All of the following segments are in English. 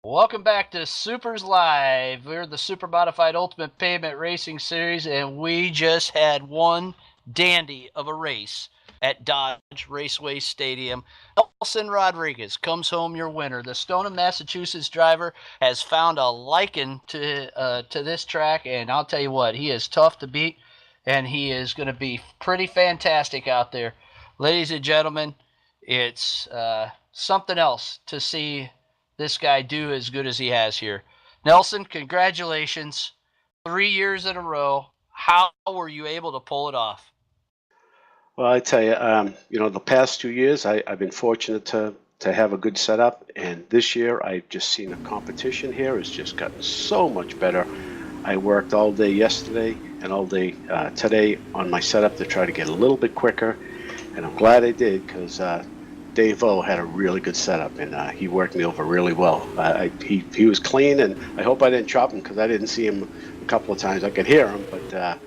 Welcome back to Supers Live. We're the Supermodified Ultimate Pavement Racing Series, and we just had one dandy of a race at Dodge Raceway Stadium. Nelson Rodrigues comes home your winner. The Stoneham, Massachusetts driver has found a liking to this track, and I'll tell you what, he is tough to beat, and he is going to be pretty fantastic out there. Ladies and gentlemen, it's something else to see this guy do as good as he has here. Nelson, congratulations. 3 years in a row. How were you able to pull it off? Well, I tell you, the past 2 years, I've been fortunate to have a good setup, and this year I've just seen the competition here has just gotten so much better. I worked all day yesterday and all day today on my setup to try to get a little bit quicker, and I'm glad I did because Dave O had a really good setup, and he worked me over really well. He was clean, and I hope I didn't chop him because I didn't see him a couple of times. I could hear him, but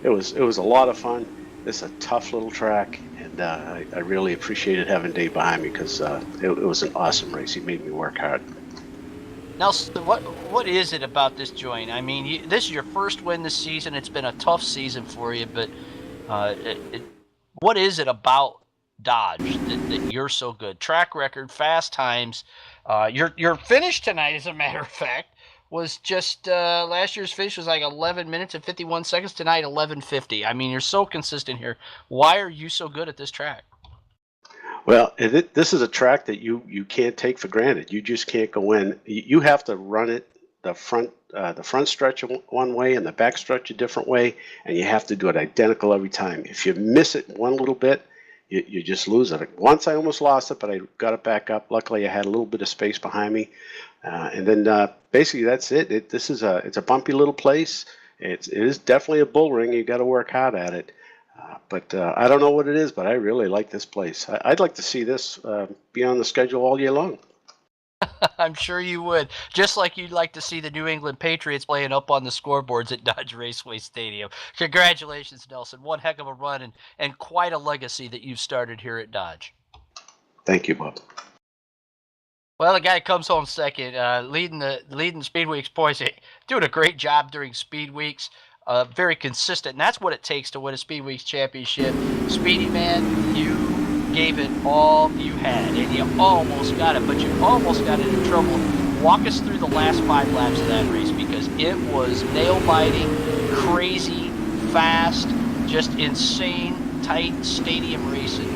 it was a lot of fun. It's a tough little track, and I really appreciated having Dave behind me because it was an awesome race. He made me work hard. Nelson, what is it about this joint? I mean, this is your first win this season. It's been a tough season for you, but what is it about Dodge that you're so good? Track record, fast times. Your finish tonight, as a matter of fact, was just last year's finish was like 11 minutes and 51 seconds. Tonight, 11:50. I mean, you're so consistent here. Why are you so good at this track? Well, this is a track that you can't take for granted. You just can't go in. You have to run it the front stretch one way and the back stretch a different way, and you have to do it identical every time. If you miss it one little bit, you just lose it. Once I almost lost it, but I got it back up. Luckily, I had a little bit of space behind me, and then basically that's it. It's a bumpy little place. It is definitely a bull ring. You got to work hard at it. But I don't know what it is, but I really like this place. I'd like to see this be on the schedule all year long. I'm sure you would. Just like you'd like to see the New England Patriots playing up on the scoreboards at Dodge Raceway Stadium. Congratulations, Nelson. One heck of a run and quite a legacy that you've started here at Dodge. Thank you, Bob. Well, the guy comes home second, leading Speedweeks points, doing a great job during Speedweeks. Very consistent, and that's what it takes to win a Speedweeks championship. Speedy man, you gave it all you had, and you almost got it, but you almost got into trouble. Walk us through the last 5 laps of that race because it was nail-biting, crazy, fast, just insane, tight stadium racing.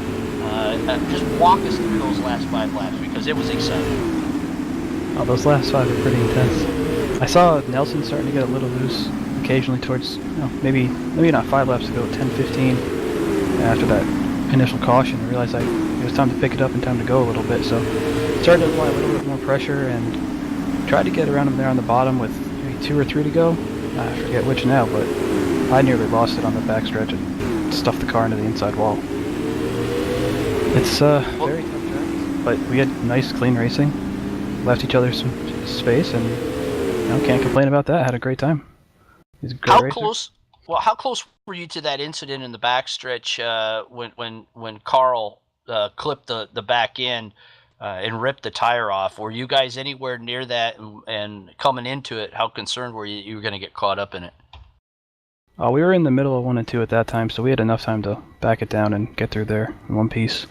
Just walk us through those last 5 laps because it was exciting. Oh, those last 5 are pretty intense. I saw Nelson starting to get a little loose occasionally towards, maybe not 5 laps ago, 10, 15. After that initial caution, I realized it was time to pick it up and time to go a little bit. So started to apply a little bit more pressure and tried to get around him there on the bottom with maybe 2 or 3 to go. I forget which now, but I nearly lost it on the backstretch and stuffed the car into the inside wall. It's very tough track, but we had nice, clean racing. Left each other some space, and can't complain about that. Had a great time. He's a great racer. How close were you to that incident in the backstretch when Carl clipped the back end and ripped the tire off? Were you guys anywhere near that? And coming into it, how concerned were you were going to get caught up in it? We were in the middle of 1 and 2 at that time, so we had enough time to back it down and get through there in one piece.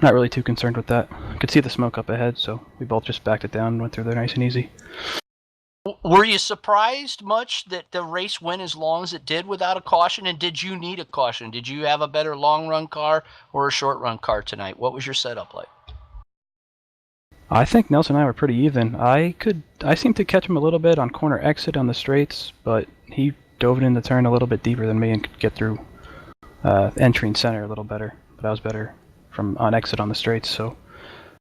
Not really too concerned with that. Could see the smoke up ahead, so we both just backed it down and went through there nice and easy. Were you surprised much that the race went as long as it did without a caution? And did you need a caution? Did you have a better long-run car or a short-run car tonight? What was your setup like? I think Nelson and I were pretty even. I seemed to catch him a little bit on corner exit on the straights, but he dove it in the turn a little bit deeper than me and could get through entry and center a little better. But I was better from on exit on the straights. So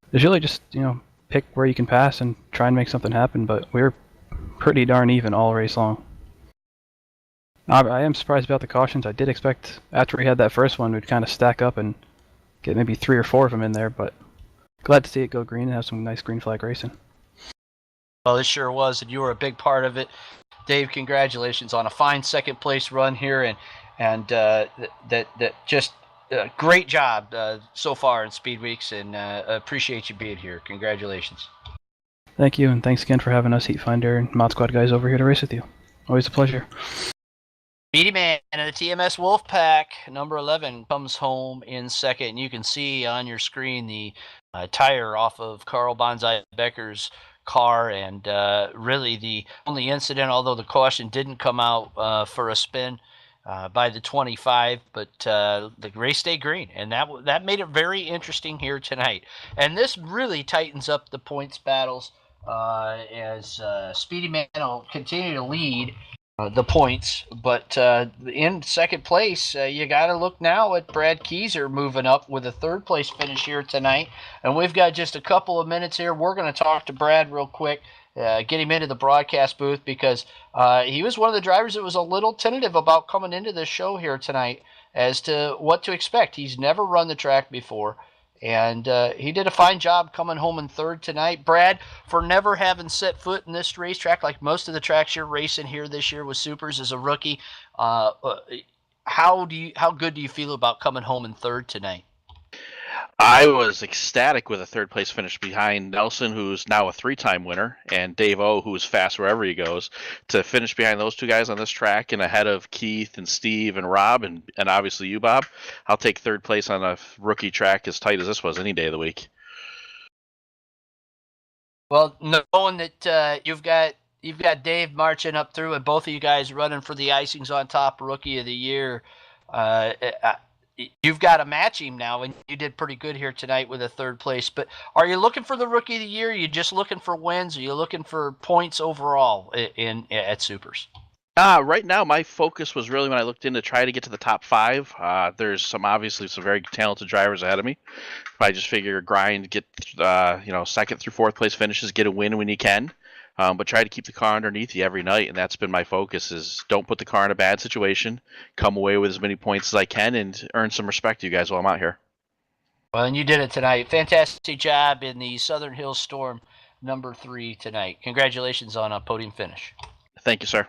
there's really just pick where you can pass and try and make something happen. But we were pretty darn even all race long. I am surprised about the cautions. I did expect after we had that first one we'd kind of stack up and get maybe 3 or 4 of them in there, but glad to see it go green and have some nice green flag racing. Well, it sure was, and you were a big part of it. Dave, congratulations on a fine second place run here, and that just great job so far in Speedweeks, and appreciate you being here. Congratulations. Thank you, and thanks again for having us Heat Finder and Mod Squad guys over here to race with you. Always a pleasure. Speedy Man of the TMS Wolfpack, number 11, comes home in second. You can see on your screen the tire off of Carl Bonsai Becker's car, and really the only incident, although the caution didn't come out for a spin by the 25, but the race stayed green, and that made it very interesting here tonight. And this really tightens up the points battles as Speedy Man will continue to lead the points, but in second place, you got to look now at Brad Keyser moving up with a third place finish here tonight. And we've got just a couple of minutes here. We're going to talk to Brad real quick, get him into the broadcast booth, because he was one of the drivers that was a little tentative about coming into this show here tonight as to what to expect. He's never run the track before. And he did a fine job coming home in third tonight. Brad, for never having set foot in this racetrack, like most of the tracks you're racing here this year with Supers as a rookie, how good do you feel about coming home in third tonight? I was ecstatic with a third place finish behind Nelson, who's now a 3-time winner, and Dave O, who's fast wherever he goes. To finish behind those two guys on this track and ahead of Keith and Steve and Rob and obviously you, Bob, I'll take third place on a rookie track as tight as this was any day of the week. Well, knowing that you've got Dave marching up through and both of you guys running for the Icings on Top Rookie of the Year, you've got to match him now, and you did pretty good here tonight with a third place. But are you looking for the Rookie of the Year? Are you just looking for wins? Are you looking for points overall at Supers? Right now, my focus was really when I looked in to try to get to the top 5. There's obviously some very talented drivers ahead of me. I just figure grind, get second through fourth place finishes, get a win when you can. But try to keep the car underneath you every night, and that's been my focus, is don't put the car in a bad situation, come away with as many points as I can, and earn some respect to you guys while I'm out here. Well, and you did it tonight. Fantastic job in the Southern Hills Storm number 3 tonight. Congratulations on a podium finish. Thank you, sir.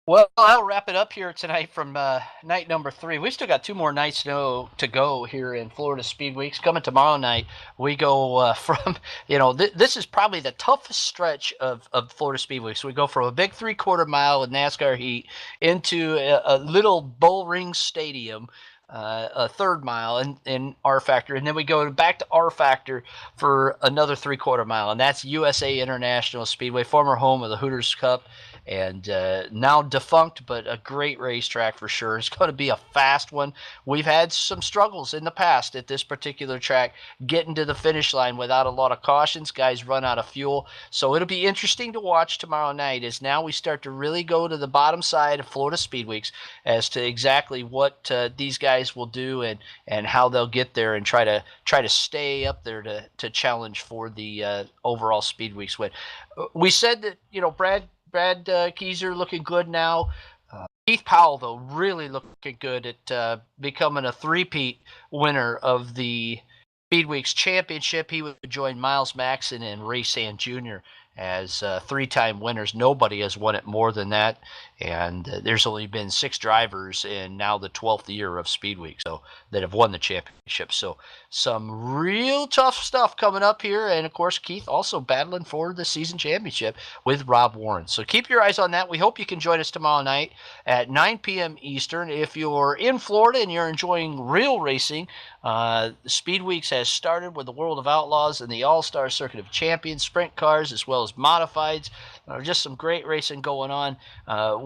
Well, I'll wrap it up here tonight from night number 3. We've still got 2 more nights to go here in Florida Speedweeks. Coming tomorrow night, we go from, this is probably the toughest stretch of Florida Speedweeks. We go from a big 3/4 mile in NASCAR heat into a little Bullring Stadium, a 3rd mile in R Factor, and then we go back to R Factor for another 3/4 mile, and that's USA International Speedway, former home of the Hooters Cup, and now defunct, but a great racetrack for sure. It's going to be a fast one. We've had some struggles in the past at this particular track getting to the finish line without a lot of cautions. Guys run out of fuel, so it'll be interesting to watch tomorrow night as now we start to really go to the bottom side of Florida Speedweeks as to exactly what these guys will do and how they'll get there and try to stay up there to challenge for the overall Speedweeks win. We said that Brad Keyser looking good now. Keith Powell, though, really looking good at becoming a 3-peat winner of the Speedweeks Championship. He would join Miles Maxson and Ray Sand Jr. as 3-time winners. Nobody has won it more than that. And there's only been 6 drivers in now the 12th year of Speedweek that have won the championship. So some real tough stuff coming up here. And, of course, Keith also battling for the season championship with Rob Warren. So keep your eyes on that. We hope you can join us tomorrow night at 9 p.m. Eastern. If you're in Florida and you're enjoying real racing, Speedweeks has started with the World of Outlaws and the All-Star Circuit of Champions, sprint cars, as well as modifieds. Just some great racing going on.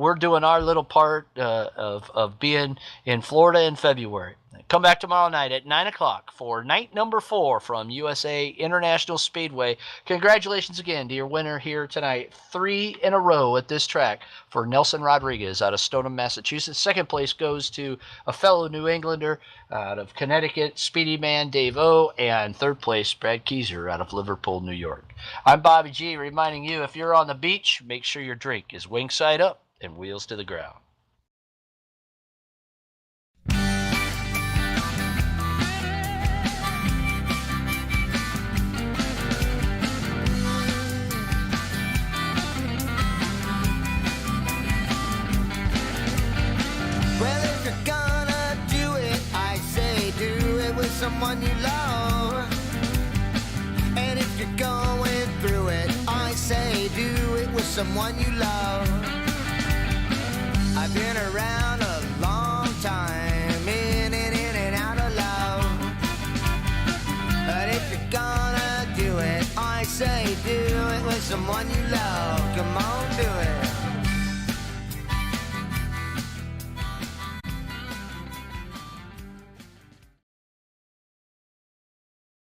We're doing our little part of being in Florida in February. Come back tomorrow night at 9 o'clock for night number 4 from USA International Speedway. Congratulations again to your winner here tonight. 3 in a row at this track for Nelson Rodrigues out of Stoneham, Massachusetts. Second place goes to a fellow New Englander out of Connecticut, Speedy Man Dave O. And third place, Brad Keyser out of Liverpool, New York. I'm Bobby G, reminding you, if you're on the beach, make sure your drink is wing side up and wheels to the ground. Someone you love, and if you're going through someone you love. I've been around a long time, in and out of love. But if you're gonna do it, I say do it with someone you love.